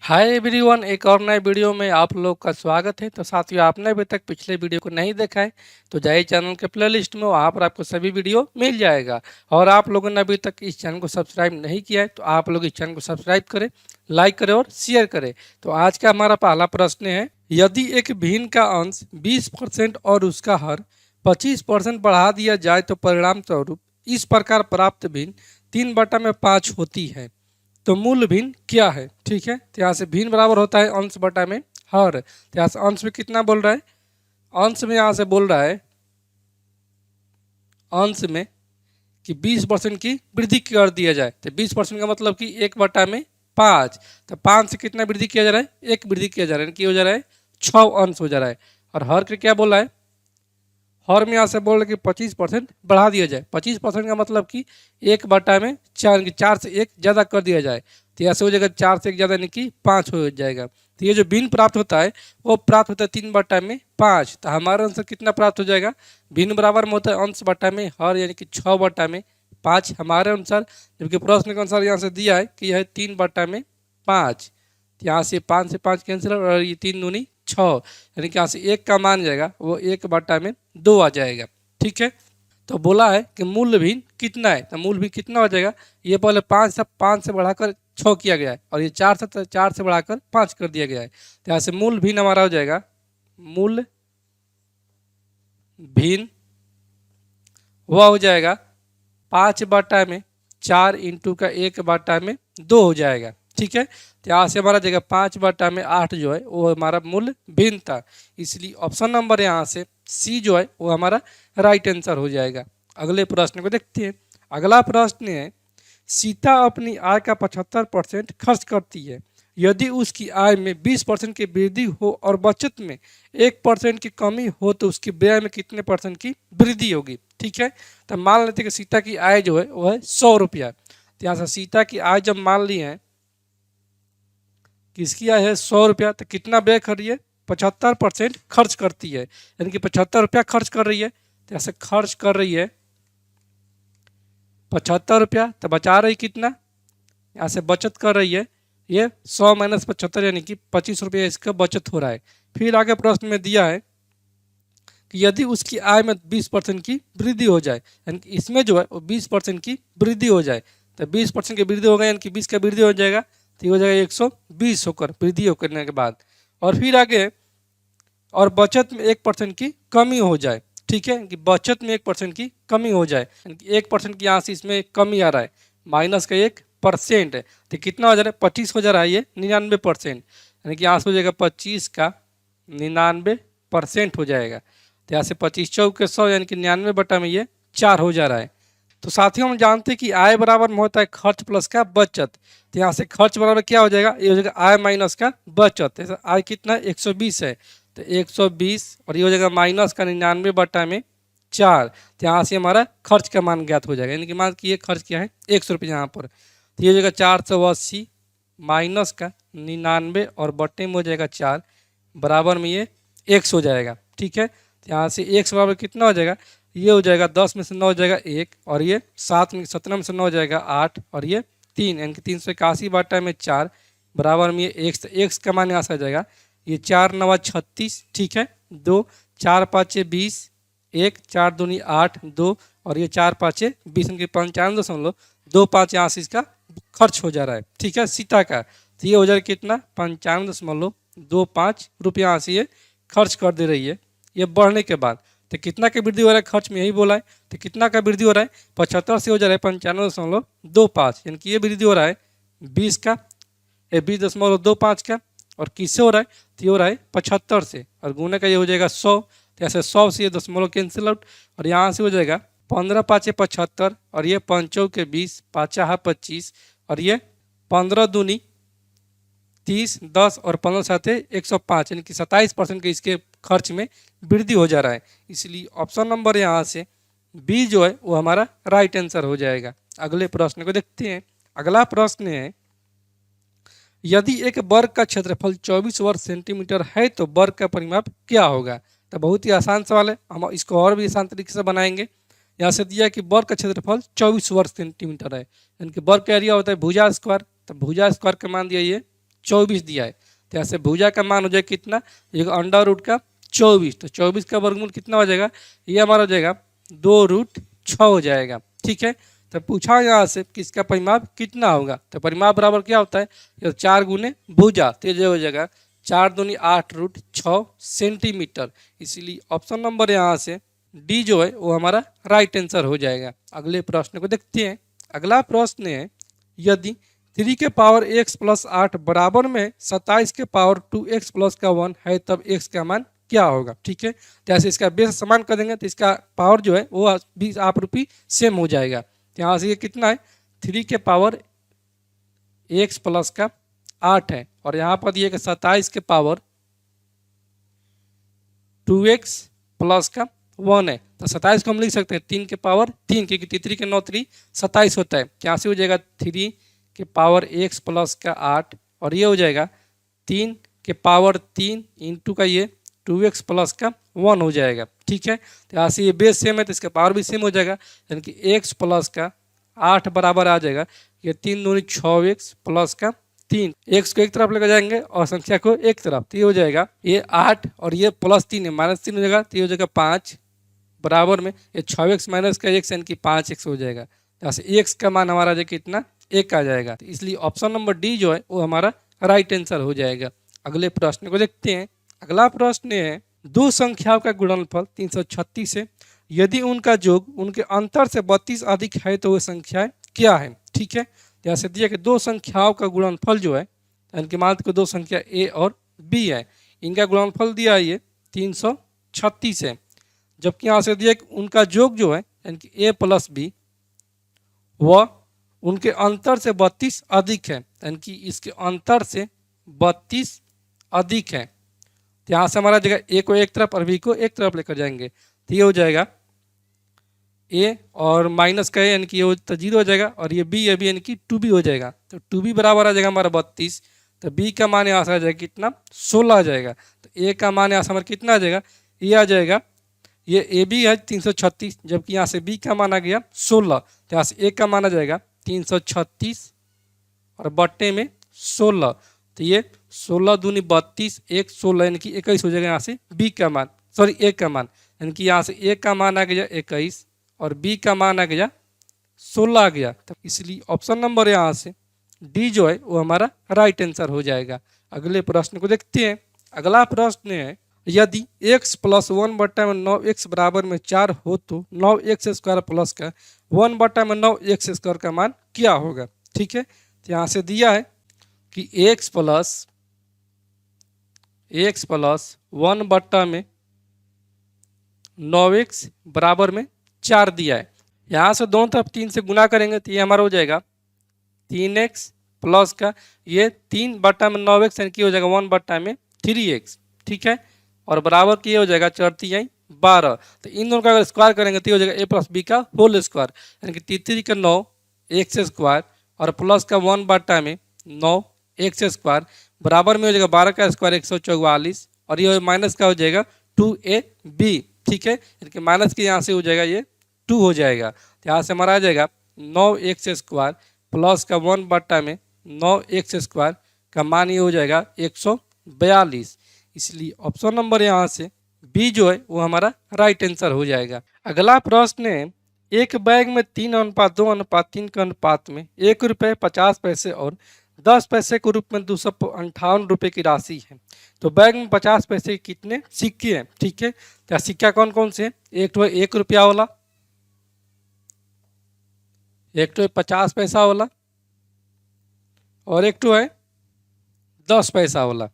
Hi everyone, एक और नए वीडियो में आप लोग का स्वागत है। तो साथियों, आपने अभी तक पिछले वीडियो को नहीं देखा है तो जाइए चैनल के प्लेलिस्ट में, वहाँ पर आपको सभी वीडियो मिल जाएगा। और आप लोगों ने अभी तक इस चैनल को सब्सक्राइब नहीं किया है तो आप लोग इस चैनल को सब्सक्राइब करें, लाइक करें और शेयर करें। तो आज का हमारा पहला प्रश्न है, यदि एक भिन्न का अंश 20% और उसका हर 25% बढ़ा दिया जाए तो परिणाम स्वरूप इस प्रकार प्राप्त भिन्न 3/5 होती है, तो मूल भिन्न क्या है। ठीक है, तो यहाँ से भिन्न बराबर होता है अंश बटा में हर। तो यहाँ से अंश में कितना बोल रहा है, अंश में यहाँ से बोल रहा है अंश में कि 20% की वृद्धि कर दिया जाए। तो 20% का मतलब कि 1/5। तो 5 से कितना वृद्धि किया जा रहा है, 1 वृद्धि किया जा रहा है, यानी कि हो जा रहा है 6 अंश हो जा रहा है। और हर के क्या बोला है, हर में यहाँ से बोल रहे कि 25% बढ़ा दिया जाए। 25% का मतलब कि 1/4, 4 से 1 ज़्यादा कर दिया जाए। तो ऐसे हो जाएगा 4 से 1 ज़्यादा यानी कि 5 हो जाएगा। तो ये जो भिन्न प्राप्त होता है वो प्राप्त होता है 3/5। तो हमारा आंसर कितना प्राप्त हो जाएगा, भिन्न बराबर में होता है अंश बटा में हर, यानी कि 6/5 हमारे अनुसार। जबकि प्रश्न के अनुसार यहाँ से दिया है कि यह है 3/5। यहाँ से 5 से 5 कैंसिल और ये 3 दूनी 6, यानी कि यहाँ से 1 का मान जाएगा वो 1/2 आ जाएगा। ठीक है, तो बोला है कि मूल भिन्न कितना है, तो मूल भिन्न कितना हो जाएगा, ये पहले 5 से बढ़ाकर 6 किया गया है और ये 4 से बढ़ाकर 5 कर दिया गया है। तो यहाँ से मूल भिन्न हमारा हो जाएगा, मूल भिन्न वह हो जाएगा 5/4 इंटू का 1/2 हो जाएगा। ठीक है, तो यहाँ से हमारा जगह 5/8 जो है वो हमारा मूल भिन्न था, इसलिए ऑप्शन नंबर यहाँ से सी जो है वो हमारा राइट आंसर हो जाएगा। अगले प्रश्न को देखते हैं। अगला प्रश्न है, सीता अपनी आय का 75% खर्च करती है, यदि उसकी आय में 20% की वृद्धि हो और बचत में 1% की कमी हो तो उसकी व्यय में कितने परसेंट की वृद्धि होगी। ठीक है, तो मान लेते हैं कि सीता की आय जो है वो है 100 रुपया। तो यहाँ से सीता की आय जब मान ली है, किसकी आय है 100 रुपया, तो कितना व्यय कर रही है, 75% खर्च करती है, यानी कि 75 रुपया खर्च कर रही है। तो ऐसे खर्च कर रही है 75 रुपया, तो बचा रही कितना, यहाँ से बचत कर रही है ये 100 माइनस 75 यानी कि 25 रुपया इसका बचत हो रहा है। फिर आगे प्रश्न में दिया है कि यदि उसकी आय में 20% की वृद्धि हो जाए, यानी कि इसमें जो है वो 20% की वृद्धि हो जाए। तो 20% की वृद्धि हो गई, यानी कि 20 का वृद्धि हो जाएगा, तो ये हो जाएगा 120 होकर वृद्धि करने के बाद। और फिर आगे और बचत में 1% की कमी हो जाए। ठीक है, कि बचत में 1% की कमी हो जाए, यानी कि 1% की यहाँ से इसमें कमी आ रहा है, माइनस का 1% है, तो कितना हो जा रहा है, 25 हो जा रहा है, ये 99%, यानी कि यहाँ से हो जाएगा 25 का 99% हो जाएगा। तो यहाँ से 25 चौके 100 यानी कि 99 में ये 4 हो जा रहा है। तो साथियों हम जानते हैं कि आय बराबर में होता है खर्च प्लस का बचत। तो यहाँ से खर्च बराबर क्या हो जाएगा, ये हो जाएगा आय माइनस का बचत। आय कितना है, 120 है, तो 120 और ये हो जाएगा माइनस का 99/4। तो यहाँ से हमारा खर्च का मान ज्ञात हो जाएगा, यानी कि मान कि ये खर्च किया है 100 रुपये यहाँ पर, तो ये हो जाएगा 480 माइनस का 99 और बट्टे में हो जाएगा 4, बराबर में ये 100 हो जाएगा। ठीक है, तो यहाँ से 100 बराबर कितना हो जाएगा, ये हो जाएगा 10 में से 9 हो जाएगा 1, और ये 7 में 17 में से 9 हो जाएगा 8, और ये 3, यानी कि 381/4 बराबर में ये 1 का मान यहाँ से आ जाएगा, ये 4 9 36। ठीक है, 2 4 5 20, 1 4 दूनी 8 2, और ये 4 5 20, यानी कि 95.25 यहाँ से इसका खर्च हो जा रहा है। ठीक है, सीता का, तो ये हो जाएगा कितना, 95.25 रुपया यहाँ से ये खर्च कर दे रही है, ये बढ़ने के बाद। तो कितना का वृद्धि हो रहा है खर्च में, यही बोला है। तो कितना का वृद्धि हो रहा है, 75 से हो जा रहा है 95.25, यानी कि ये वृद्धि हो रहा है 20 का, 20.25 का। और किससे हो रहा है, तो ये हो रहा है 75 से, और गुने का ये हो जाएगा 100। तो ऐसे 100 से ये दशमलव कैंसिल आउट, और यहाँ से हो जाएगा 15 5 75, और ये 5 के 20, 5 25, और ये 15 दूनी 30, 10 और 15 साथ 105, यानी कि 27% के इसके खर्च में वृद्धि हो जा रहा है। इसलिए ऑप्शन नंबर यहाँ से बी जो है वो हमारा राइट आंसर हो जाएगा। अगले प्रश्न को देखते हैं। अगला प्रश्न है, यदि एक वर्ग का क्षेत्रफल 24 वर्ग सेंटीमीटर है तो वर्ग का परिमाप क्या होगा। तो बहुत ही आसान सवाल है, हम इसको और भी आसान तरीके से बनाएंगे। यहाँ से दिया कि वर्ग का क्षेत्रफल 24 वर्ग सेंटीमीटर है, यानी कि वर्ग का एरिया होता है भुजा स्क्वायर, तो भुजा स्क्वायर का मान दिया ये 24 दिया है। तो यहाँ से भुजा का मान हो जाएगा कितना, ये अंडर रूट का 24, तो 24 का वर्गमूल कितना हो जाएगा, ये हमारा हो जाएगा 2√6 हो जाएगा। ठीक है, तो पूछा यहाँ से कि इसका परिमाप कितना होगा, तो परिमाप बराबर क्या होता है, ये 4 गुने भुजा, तो ये हो जाएगा 4 दूनी 8√6 सेंटीमीटर। इसीलिए ऑप्शन नंबर यहाँ से डी जो है वो हमारा राइट आंसर हो जाएगा। अगले प्रश्न को देखते हैं। अगला प्रश्न है, यदि 3 के पावर x प्लस 8 बराबर में 27 के पावर 2x प्लस का 1 है, तब x का मान क्या होगा। ठीक है, तो ऐसे इसका बेस समान कर देंगे तो इसका पावर जो है वो भी आप रूपी सेम हो जाएगा। तो यहाँ से ये कितना है, 3 के पावर x प्लस का 8 है, और यहाँ पर दिए 27 के पावर 2x प्लस का 1 है। तो 27 को हम लिख सकते हैं 3 के पावर 3, क्योंकि 3 के 9 3 27 होता है। यहाँ से हो जाएगा 3 के पावर x प्लस का 8, और ये हो जाएगा 3 के पावर 3 इंटू का ये 2x प्लस का 1 हो जाएगा। ठीक है, तो यहाँ से ये बेस सेम है तो इसका पावर भी सेम हो जाएगा, यानी कि x प्लस का 8 बराबर आ जाएगा ये 3 दूनी 6x प्लस का 3। x को एक तरफ लेकर जाएंगे और संख्या को एक तरफ, तो ये हो जाएगा ये 8 और ये प्लस 3 है, -3 हो जाएगा, तो ये हो जाएगा 5 बराबर में ये 6x माइनस का x यानी कि 5x हो जाएगा। यहाँ से x का मान हमारा जो कितना 1 आ जाएगा। तो इसलिए ऑप्शन नंबर डी जो है वो हमारा राइट आंसर हो जाएगा। अगले प्रश्न को देखते हैं। अगला प्रश्न है, दो संख्याओं का गुणनफल 336 है, यदि उनका योग उनके अंतर से 32 अधिक है तो वो संख्याएं क्या है। ठीक है, जैसे दिया कि दो संख्याओं का गुणनफल जो है, इनके मान को दो संख्या a और b है, इनका गुणनफल दिया है ये 336 है, जबकि यहाँ से दिया कि उनका योग जो है यानी कि a प्लस बी वह उनके अंतर से 32 अधिक है, यानी कि इसके अंतर से 32 अधिक है। तो यहाँ से हमारा जगह a को एक तरफ और b को एक तरफ लेकर जाएंगे, तो ये हो जाएगा a और माइनस का यानी कि ये तो 0 हो जाएगा, और ये b है b यानी कि 2b हो जाएगा, तो 2b बराबर आ जाएगा हमारा 32। तो b का मान यहाँ से आ जाएगा कितना 16 आ जाएगा। तो a का मान यहाँ से हमारा कितना आ जाएगा, ये आ जाएगा ये ए बी है 336, जबकि यहाँ से b का मान आ गया 16, तो यहाँ से a का मान आ जाएगा 336 और बट्टे में 16, तो ये 16 दूनी 32 1 16 यानी कि 21 हो जाएगा। यहाँ से b का मान सॉरी a का मान यानी कि यहाँ से a का मान आ गया 21 और b का मान आ गया 16 आ गया। तो इसलिए ऑप्शन नंबर यहाँ से डी जो है वो हमारा राइट आंसर हो जाएगा। अगले प्रश्न को देखते हैं। अगला प्रश्न है, यदि x प्लस 1/9x बराबर में 4 हो तो 9x² प्लस का 1/9x² का मान क्या होगा। ठीक है, तो यहाँ से दिया है कि x प्लस 1/9x बराबर में 4 दिया है। यहाँ से दोनों तरफ 3 से गुना करेंगे तो ये हमारा हो जाएगा 3x प्लस का ये 3/9x यानी कि हो जाएगा 1/3x। ठीक है, और बराबर की ये हो जाएगा 4 3 12, तो इन दोनों का अगर स्क्वायर करेंगे तो ये हो जाएगा a प्लस बी का होल स्क्वायर यानी कि 3 का 9 x² और प्लस का 1/9 x² बराबर में हो जाएगा 12 का स्क्वायर 144, और ये माइनस का हो जाएगा 2ab। ठीक है, यानी कि माइनस के यहाँ से हो जाएगा ये 2 हो जाएगा, तो यहाँ से हमारा आ जाएगा 9x² प्लस का 1/9x² का मान ये हो जाएगा 142। इसलिए ऑप्शन नंबर यहाँ से बी जो है वो हमारा राइट आंसर हो जाएगा। अगला प्रश्न है, एक बैग में 3:2:3 के अनुपात में 1 रुपये 50 पैसे और 10 पैसे के रूप में 258 रुपये की राशि है, तो बैग में 50 पैसे के कितने सिक्के हैं। ठीक है, तो सिक्का कौन कौन से हैं, एक तो है 1 रुपया वाला, एक तो है 50 पैसा वाला, और एक तो है 10 पैसा वाला।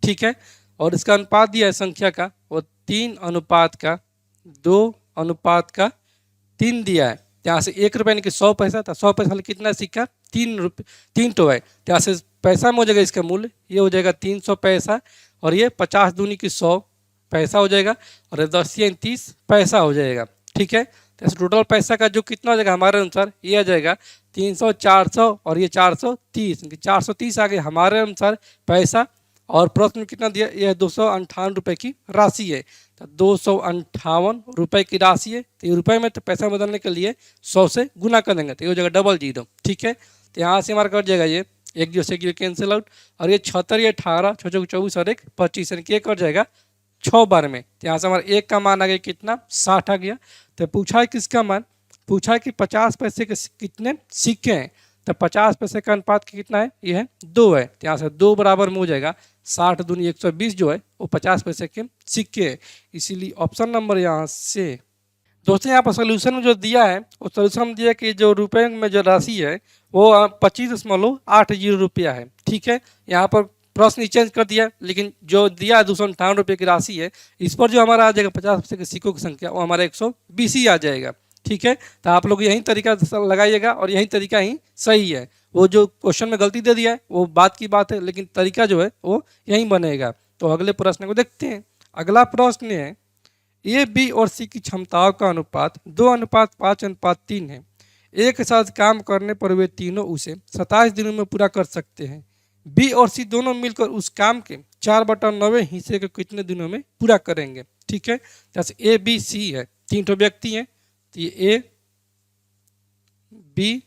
ठीक है, और इसका अनुपात दिया है संख्या का वो 3:2:3 दिया है। यहाँ से 1 रुपये यानी कि 100 पैसा था, 100 पैसा वाला कितना सिक्का 3 रुपये 3 तो है, यहाँ से पैसा में हो जाएगा इसका मूल्य ये हो जाएगा 300 पैसा, और ये 50 दूनी की 100 पैसा हो जाएगा, और 10 या 30 पैसा हो जाएगा। ठीक है, तो टोटल पैसा का जो कितना हो जाएगा हमारे अनुसार ये आ जाएगा 300 400 और ये 430, 430 आ गए हमारे अनुसार पैसा, और प्रश्न में कितना दिया, यह 258 रुपये की राशि है, तो 258 रुपये की राशि है, तो ये रुपये में तो पैसा बदलने के लिए 100 से गुना कर देंगे तो ये हो जाएगा 00। ठीक है, तो यहाँ से हमारा कट जाएगा ये एक जो से कैंसिल आउट, और ये 76, ये 18, 6 चौक 24 और एक 25, यानी कि एक और जाएगा 6 बार में। तो यहाँ से हमारा एक का मान आ गया कितना, 60 आ गया। तो पूछा है किसका मान, पूछा है कि 50 पैसे के कितने सिक्के हैं। तो 50 पैसे का अनुपात कितना है, ये है 2 है। तो यहाँ से 2 बराबर में हो जाएगा 60 दूनी 120 जो है वो 50 पैसे के सिक्के है। इसीलिए ऑप्शन नंबर यहाँ से। दोस्तों यहाँ पर सोल्यूशन में जो दिया है वो सोल्यूशन में दिया कि जो रुपए में जो राशि है वो 25.80 रुपया है। ठीक है, यहाँ पर प्रश्न चेंज कर दिया, लेकिन जो दिया है 258 रुपये की राशि है, इस पर जो हमारा आ जाएगा 50 पैसे के सिक्कों की संख्या वो हमारा 120 ही आ जाएगा। ठीक है, तो आप लोग यही तरीका लगाइएगा और यही तरीका ही सही है। वो जो क्वेश्चन में गलती दे दिया है वो बात की बात है, लेकिन तरीका जो है वो यही बनेगा। तो अगले प्रश्न को देखते हैं। अगला प्रश्न है, ए, बी और सी की क्षमताओं का अनुपात 2:5:3 है। एक साथ काम करने पर वे तीनों उसे 27 दिनों में पूरा कर सकते हैं। बी और सी दोनों मिलकर उस काम के 4/9 हिस्से को कितने दिनों में पूरा करेंगे। ठीक है, जैसे ए, बी, सी है, 3 ठो व्यक्ति हैं। तो ये ए, बी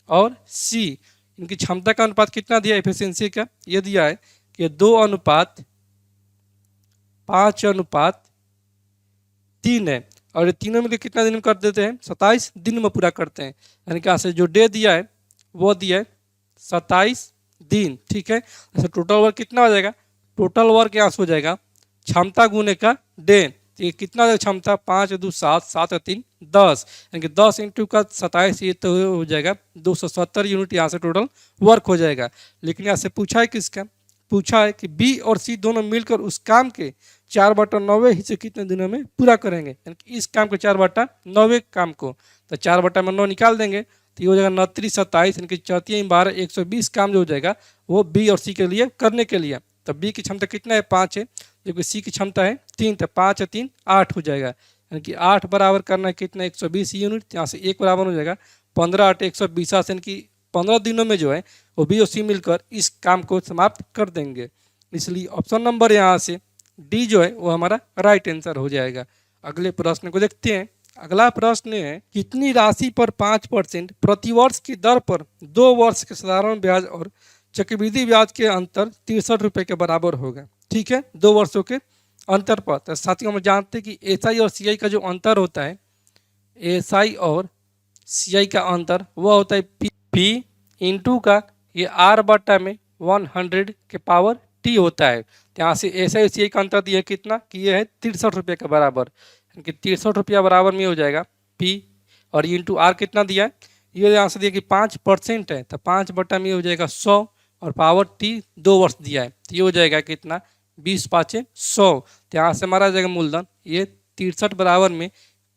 और सी, इनकी क्षमता का अनुपात कितना दिया है, एफिशिएंसी का ये दिया है कि 2:5:3 है। और ये तीनों मिलकर कितना दिन में कर देते हैं, 27 दिन में पूरा करते हैं। यानी कि से जो डे दिया है वो दिया है 27 दिन। ठीक है, जैसे टोटल वर्क कितना हो जाएगा, टोटल वर्क यहाँ से हो जाएगा क्षमता गुने का डे। तो ये कितना हो क्षमता, 5 2 7, 7 3 10, यानी कि 10 इंटू का 27, ये तो हो जाएगा 270 यूनिट यहाँ से टोटल वर्क हो जाएगा। लेकिन यहाँ से पूछा है किसका, पूछा है कि बी और सी दोनों मिलकर उस काम के 4/9 हिस्से कितने दिनों में पूरा करेंगे। यानी कि इस काम के 4/9 काम को, तो 4/9 निकाल देंगे तो ये हो जाएगा 29 27, यानी कि 4 12 120 काम जो हो जाएगा वो बी और सी के लिए करने के लिए। तो बी की क्षमता कितना है, 5 है, जबकि सी की क्षमता है 3, तो 5 3 8 हो जाएगा। यानी कि 8 बराबर करना है कितना, 120 यूनिट। यहाँ से 1 बराबर हो जाएगा 15 8 120, यानी कि 15 दिनों में जो है वो बी और सी मिलकर इस काम को समाप्त कर देंगे। इसलिए ऑप्शन नंबर यहाँ से डी जो है वो हमारा राइट आंसर हो जाएगा। अगले प्रश्न को देखते हैं। अगला प्रश्न है, कितनी राशि पर 5% प्रतिवर्ष की दर पर 2 वर्ष के साधारण ब्याज और चक्रवृद्धि ब्याज के अंतर 63 रुपये के बराबर होगा। ठीक है, 2 वर्षों के अंतर पर। तो साथियों हम जानते हैं कि एसआई और सीआई का जो अंतर होता है, एसआई और सीआई का अंतर वह होता है पी इंटू का ये r/100 के पावर टी होता है। यहाँ से एसआई और सीआई का अंतर दिया कितना कि ये है 63 रुपये के बराबर, यानी कि 63 रुपया बराबर में हो जाएगा पी, और इंटू आर कितना दिया है, ये यहाँ से दिया कि 5% है, तो 5 में हो जाएगा 100, और पावर टी 2 वर्ष दिया है, तो ये हो जाएगा कितना 20 5 100। तो यहाँ से हमारा जाएगा मूलधन ये 63 बराबर में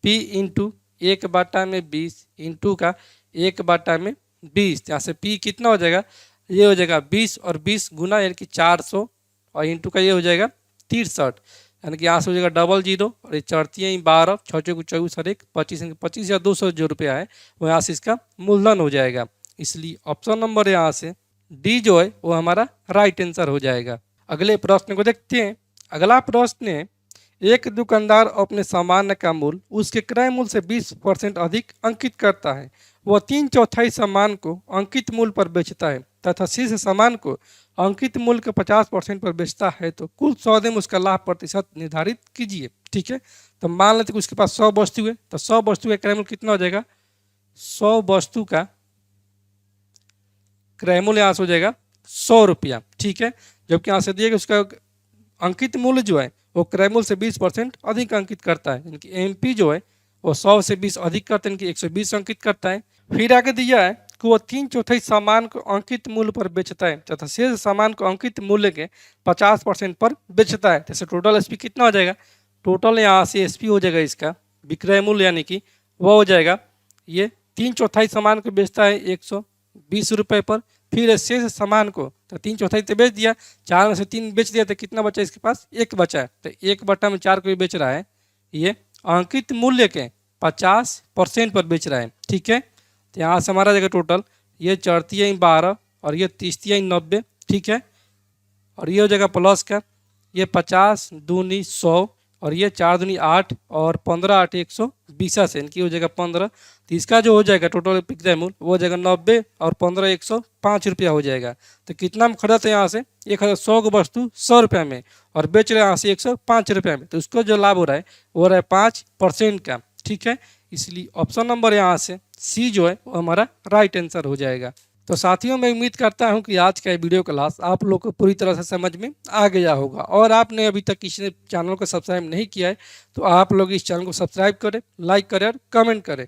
पी इंटू 1/20 इंटू का 1/20। यहाँ से पी कितना हो जाएगा, ये हो जाएगा 20 और 20 गुना, यानी कि 400, और इंटू का ये हो जाएगा 63, यानी कि यहाँ से हो जाएगा 00, और ये 4 12 6 24 और 1 25, 25 या 200 जो रुपया है वो यहाँ से इसका मूलधन हो जाएगा। इसलिए ऑप्शन नंबर यहाँ से डी जो है वो हमारा राइट आंसर हो जाएगा। अगले प्रश्न को देखते हैं। अगला प्रश्न है, एक दुकानदार अपने सामान का मूल्य उसके क्रय मूल्य से 20% अधिक अंकित करता है। वह 3/4 सामान को अंकित मूल्य पर बेचता है तथा शेष सामान को अंकित मूल्य के 50% पर बेचता है, तो कुल सौदे में उसका लाभ प्रतिशत निर्धारित कीजिए। ठीक है, तो मान लेते कि उसके पास 100 वस्तु है, तो 100 वस्तु का क्रय मूल्य कितना हो जाएगा, 100 वस्तु का क्रय मूल्य यहाँ से हो जाएगा 100 रुपया। ठीक है, जबकि यहाँ से दिया कि उसका अंकित मूल्य जो है वो क्रय मूल्य से 20% अधिक अंकित करता है, यानी कि एमपी जो है वो 100 से 20 अधिक करता है, यानी कि 120 अंकित करता है। फिर आगे दिया है कि वह 3/4 सामान को अंकित मूल्य पर बेचता है तथा शेष सामान को अंकित मूल्य के 50% पर बेचता है। जैसे टोटल एसपी कितना हो जाएगा, टोटल यहाँ से एसपी हो जाएगा इसका विक्रय मूल्य, यानी कि वह हो जाएगा ये 3/4 सामान को बेचता है 120 रुपये पर, फिर शेष सामान को तो 3/4 तो बेच दिया, 4 में से 3 बेच दिया, तो कितना बचा इसके पास, 1 बचा है, तो 1/4 को भी बेच रहा है, ये अंकित मूल्य के 50% पर बेच रहा है। ठीक है, तो यहाँ से हमारा जगह टोटल ये 4 12 और ये 30 90। ठीक है, और ये हो जाएगा प्लस का ये 50 दूनी 100 और ये 4 दूनी 8 और 15 8 120 से इनकी हो जाएगा 15। तो इसका जो हो जाएगा टोटल विक्रय मूल्य वो हो जाएगा 90 और 15 105 रुपया हो जाएगा। तो कितना में खरीदते हैं यहाँ से 100 को वस्तु 100 रुपये में और बेच रहे हैं यहाँ से 105 रुपये में, तो उसको जो लाभ हो रहा है वो हो रहा है 5% का। ठीक है, इसलिए ऑप्शन नंबर यहाँ से सी जो है वो हमारा राइट आंसर हो जाएगा। तो साथियों मैं उम्मीद करता हूं कि आज का ये वीडियो क्लास आप लोग को पूरी तरह से समझ में आ गया होगा, और आपने अभी तक इस चैनल को सब्सक्राइब नहीं किया है तो आप लोग इस चैनल को सब्सक्राइब करें, लाइक करें और कमेंट करें।